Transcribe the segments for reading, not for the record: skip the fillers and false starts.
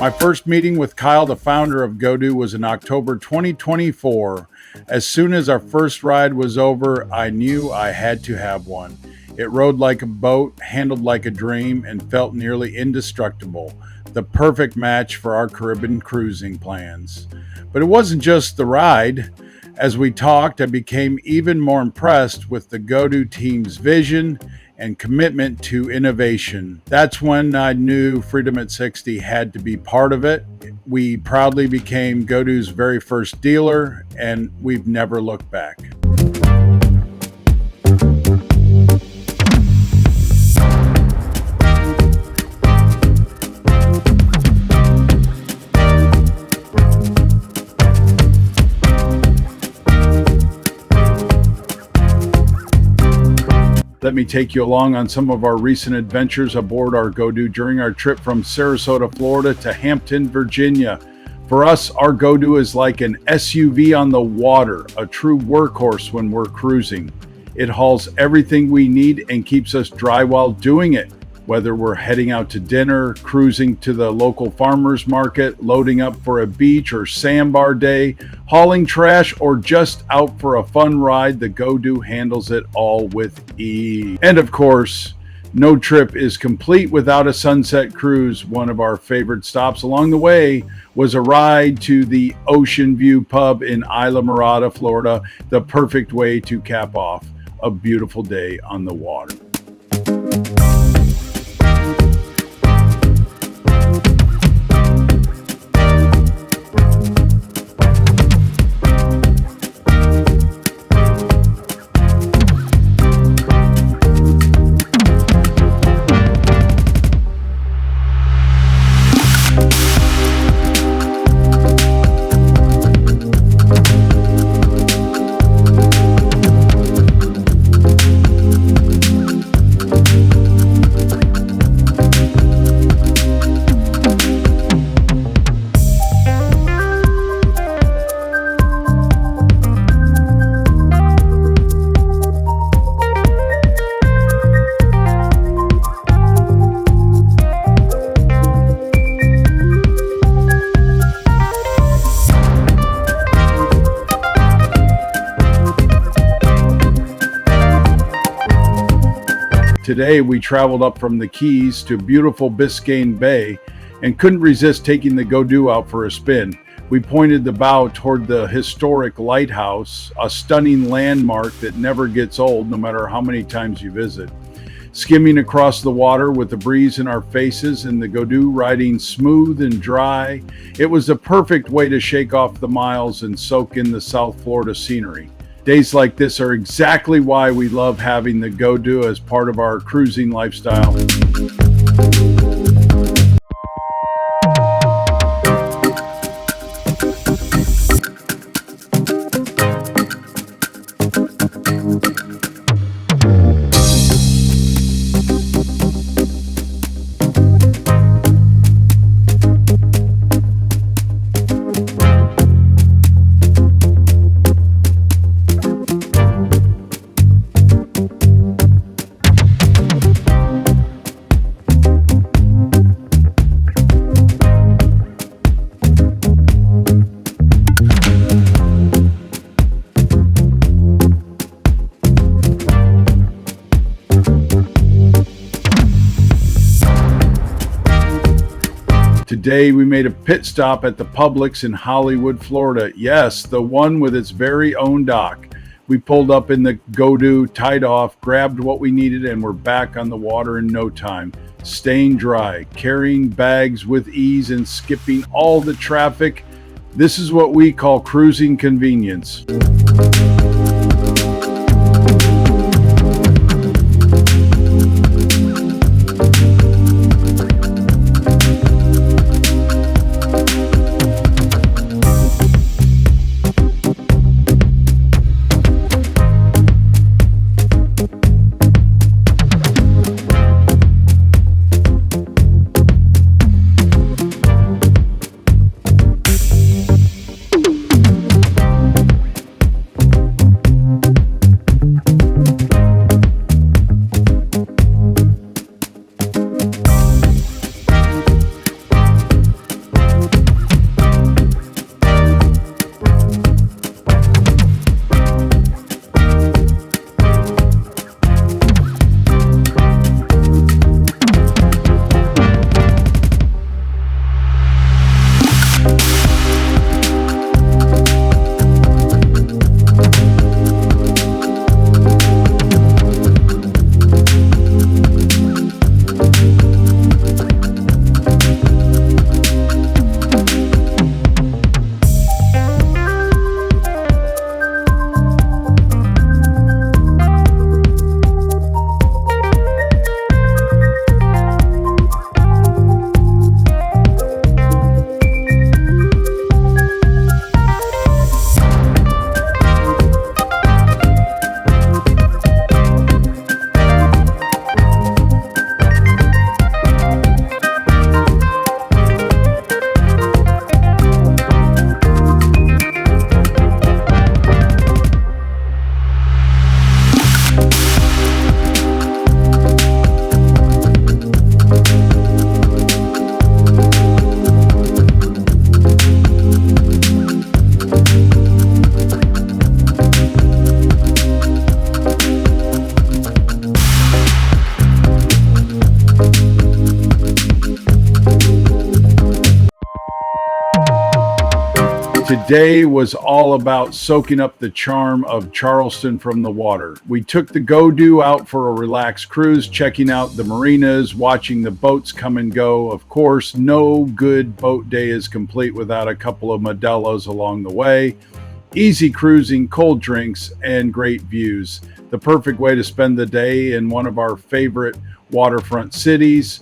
My first meeting with Kyle, the founder of GoDu, was in October 2024. As soon as our first ride was over, I knew I had to have one. It rode like a boat, handled like a dream, and felt nearly indestructible. The perfect match for our Caribbean cruising plans. But it wasn't just the ride. As we talked, I became even more impressed with the GoDu team's vision and commitment to innovation. That's when I knew Freedom at 60 had to be part of it. We proudly became GoDu's very first dealer, and we've never looked back. Let me take you along on some of our recent adventures aboard our GoDu during our trip from Sarasota, Florida to Hampton, Virginia. For us, our GoDu is like an SUV on the water, a true workhorse when we're cruising. It hauls everything we need and keeps us dry while doing it. Whether we're heading out to dinner, cruising to the local farmers market, loading up for a beach or sandbar day, hauling trash, or just out for a fun ride, the GoDu handles it all with ease. And of course, no trip is complete without a sunset cruise. One of our favorite stops along the way was a ride to the Ocean View Pub in Isla Mirada, Florida, the perfect way to cap off a beautiful day on the water. Today, we traveled up from the Keys to beautiful Biscayne Bay and couldn't resist taking the GoDu out for a spin. We pointed the bow toward the historic lighthouse, a stunning landmark that never gets old no matter how many times you visit. Skimming across the water with the breeze in our faces and the GoDu riding smooth and dry, it was the perfect way to shake off the miles and soak in the South Florida scenery. Days like this are exactly why we love having the GoDu as part of our cruising lifestyle. Today, we made a pit stop at the Publix in Hollywood, Florida. Yes, the one with its very own dock. We pulled up in the GoDu, tied off, grabbed what we needed, and we're back on the water in no time. Staying dry, carrying bags with ease, and skipping all the traffic. This is what we call cruising convenience. Today was all about soaking up the charm of Charleston from the water. We took the GoDu out for a relaxed cruise, checking out the marinas, watching the boats come and go. Of course, no good boat day is complete without a couple of Modelo's along the way. Easy cruising, cold drinks, and great views. The perfect way to spend the day in one of our favorite waterfront cities.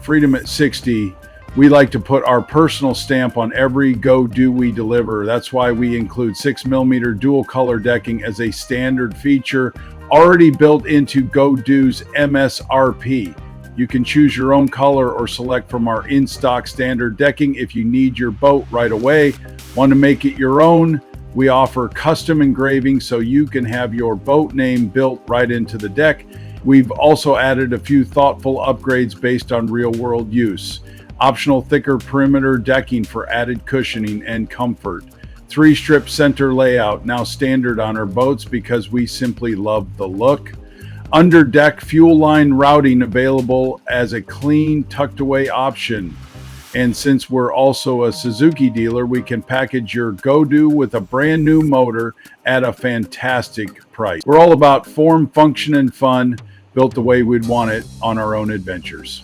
Freedom at 60, we like to put our personal stamp on every GoDu we deliver. That's why we include 6mm dual color decking as a standard feature already built into GoDu's MSRP. You can choose your own color or select from our in-stock standard decking if you need your boat right away. Want to make it your own? We offer custom engraving so you can have your boat name built right into the deck. We've also added a few thoughtful upgrades based on real-world use. Optional thicker perimeter decking for added cushioning and comfort. 3-strip center layout, now standard on our boats because we simply love the look. Under deck fuel line routing available as a clean, tucked away option. And since we're also a Suzuki dealer, we can package your GoDu with a brand new motor at a fantastic price. We're all about form, function, and fun, built the way we'd want it on our own adventures.